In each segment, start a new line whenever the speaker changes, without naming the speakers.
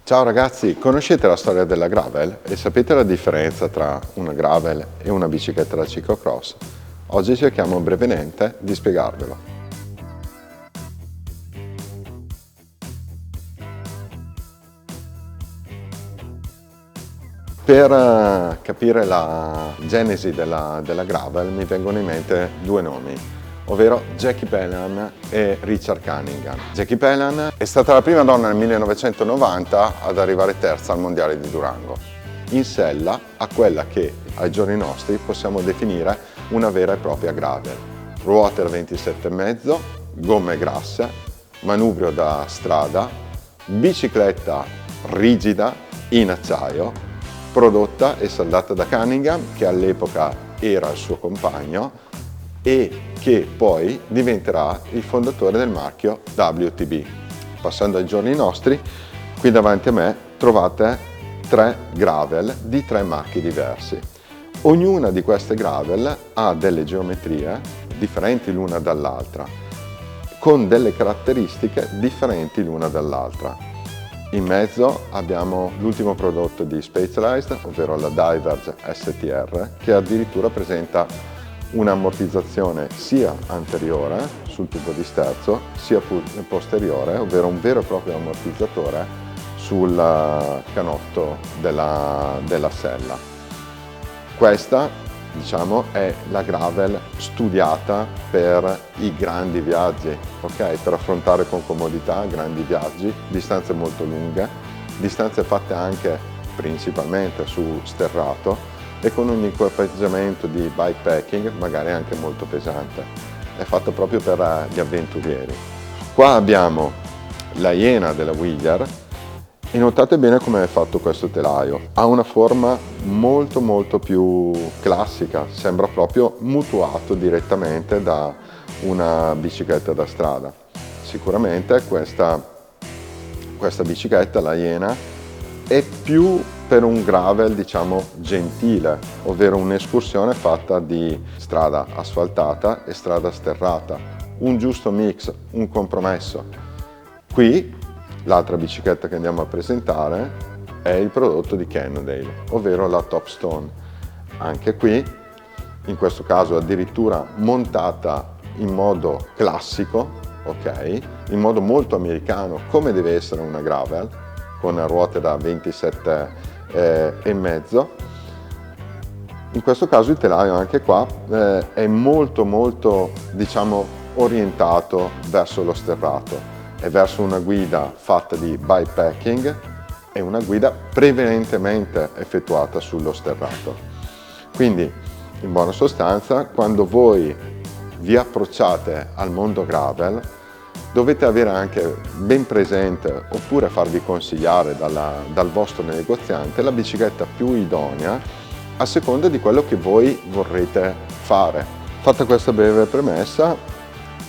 Ciao ragazzi, conoscete la storia della gravel e sapete la differenza tra una gravel e una bicicletta da ciclocross? Oggi cerchiamo brevemente di spiegarvelo. Per capire la genesi della gravel mi vengono in mente due nomi, ovvero Jackie Phelan e Richard Cunningham. Jackie Phelan è stata la prima donna nel 1990 ad arrivare terza al mondiale di Durango, in sella a quella che ai giorni nostri possiamo definire una vera e propria gravel. Ruote da 27,5, gomme grasse, manubrio da strada, bicicletta rigida in acciaio, prodotta e saldata da Cunningham, che all'epoca era il suo compagno e che poi diventerà il fondatore del marchio WTB. Passando ai giorni nostri, qui davanti a me trovate tre gravel di tre marchi diversi. Ognuna di queste gravel ha delle geometrie differenti l'una dall'altra, con delle caratteristiche differenti l'una dall'altra. In mezzo abbiamo l'ultimo prodotto di Specialized, ovvero la Diverge STR, che addirittura presenta un'ammortizzazione sia anteriore sul tubo di sterzo, sia posteriore, ovvero un vero e proprio ammortizzatore sul canotto della sella. Questa, diciamo, è la gravel studiata per i grandi viaggi, ok? Per affrontare con comodità grandi viaggi, distanze molto lunghe, distanze fatte anche principalmente su sterrato e con un equipaggiamento di bikepacking magari anche molto pesante. È fatto proprio per gli avventurieri. Qua abbiamo la iena della Wheeler e notate bene come è fatto questo telaio. Ha una forma molto più classica, sembra proprio mutuato direttamente da una bicicletta da strada. Sicuramente questa bicicletta, la iena, è più per un gravel, diciamo, gentile, ovvero un'escursione fatta di strada asfaltata e strada sterrata, un giusto mix, un compromesso. Qui l'altra bicicletta che andiamo a presentare è il prodotto di Cannondale, ovvero la Topstone. Anche qui, in questo caso addirittura montata in modo classico, ok? In modo molto americano, come deve essere una gravel, con ruote da 27,5. In questo caso il telaio anche qua è molto, diciamo, orientato verso lo sterrato. È verso una guida fatta di bikepacking e una guida prevalentemente effettuata sullo sterrato. Quindi, in buona sostanza, quando voi vi approcciate al mondo gravel, dovete avere anche ben presente, oppure farvi consigliare dal vostro negoziante, la bicicletta più idonea a seconda di quello che voi vorrete fare. Fatta questa breve premessa,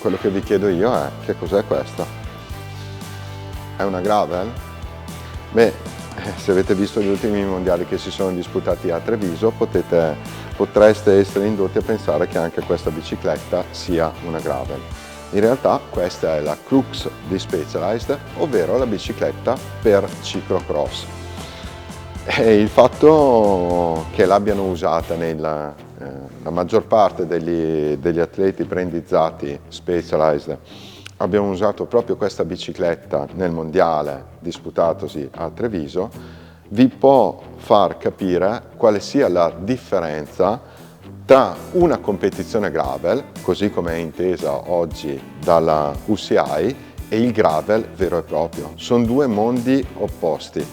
quello che vi chiedo io è: che cos'è questa? È una gravel? Beh, se avete visto gli ultimi mondiali che si sono disputati a Treviso, potreste essere indotti a pensare che anche questa bicicletta sia una gravel. In realtà questa è la Crux di Specialized, ovvero la bicicletta per ciclocross. E il fatto che l'abbiano usata la maggior parte degli atleti brandizzati Specialized abbiamo usato proprio questa bicicletta nel mondiale disputatosi a Treviso, vi può far capire quale sia la differenza tra una competizione gravel, così come è intesa oggi dalla UCI, e il gravel vero e proprio. Sono due mondi opposti.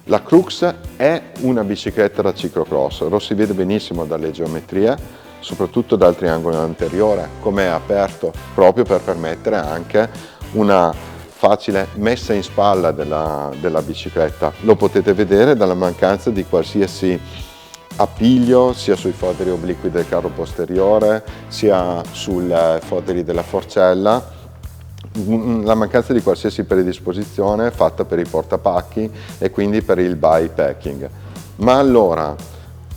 La Crux è una bicicletta da ciclocross, lo si vede benissimo dalle geometrie, soprattutto dal triangolo anteriore, come è aperto proprio per permettere anche una facile messa in spalla della bicicletta. Lo potete vedere dalla mancanza di qualsiasi appiglio sia sui foderi obliqui del carro posteriore sia sui foderi della forcella, la mancanza di qualsiasi predisposizione fatta per i portapacchi e quindi per il bikepacking. Ma allora,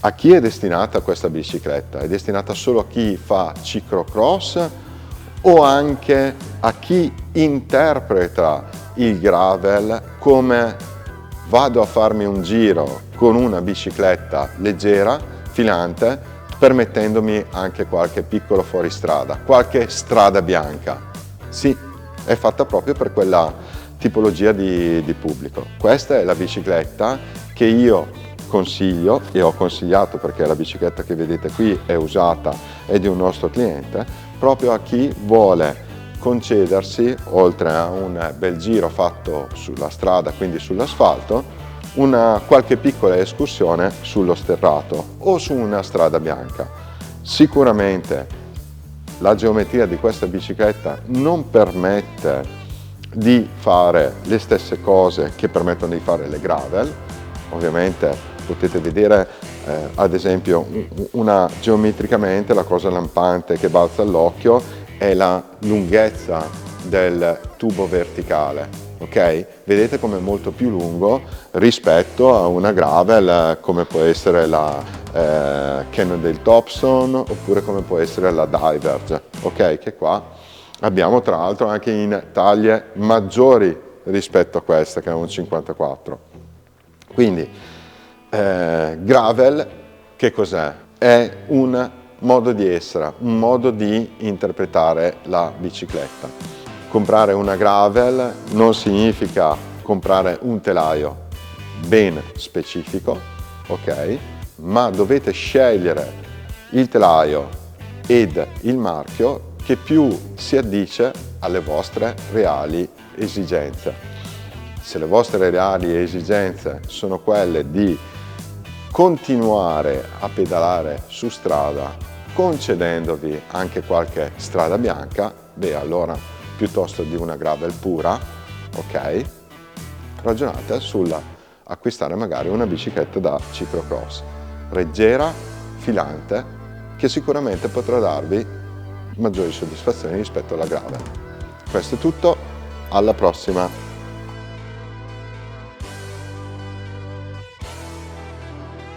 a chi è destinata questa bicicletta? È destinata solo a chi fa ciclocross o anche a chi interpreta il gravel come vado a farmi un giro con una bicicletta leggera, filante, permettendomi anche qualche piccolo fuoristrada, qualche strada bianca. Sì, è fatta proprio per quella tipologia di pubblico. Questa è la bicicletta che io consiglio e ho consigliato, perché la bicicletta che vedete qui è usata, è di un nostro cliente, proprio a chi vuole concedersi, oltre a un bel giro fatto sulla strada, quindi sull'asfalto, una qualche piccola escursione sullo sterrato o su una strada bianca. Sicuramente la geometria di questa bicicletta non permette di fare le stesse cose che permettono di fare le gravel. Ovviamente potete vedere ad esempio geometricamente la cosa lampante che balza all'occhio è la lunghezza del tubo verticale, ok? Vedete come è molto più lungo rispetto a una gravel come può essere la Cannondale Thompson oppure come può essere la Diverge, ok? Che qua abbiamo tra l'altro anche in taglie maggiori rispetto a questa che è un 54. Quindi gravel che cos'è? È un modo di essere, un modo di interpretare la bicicletta. Comprare una gravel non significa comprare un telaio ben specifico, ok? Ma dovete scegliere il telaio ed il marchio che più si addice alle vostre reali esigenze. Se le vostre reali esigenze sono quelle di continuare a pedalare su strada concedendovi anche qualche strada bianca, beh allora piuttosto di una gravel pura, ok? Ragionate sull'acquistare magari una bicicletta da ciclocross, leggera, filante, che sicuramente potrà darvi maggiori soddisfazioni rispetto alla gravel. Questo è tutto, alla prossima!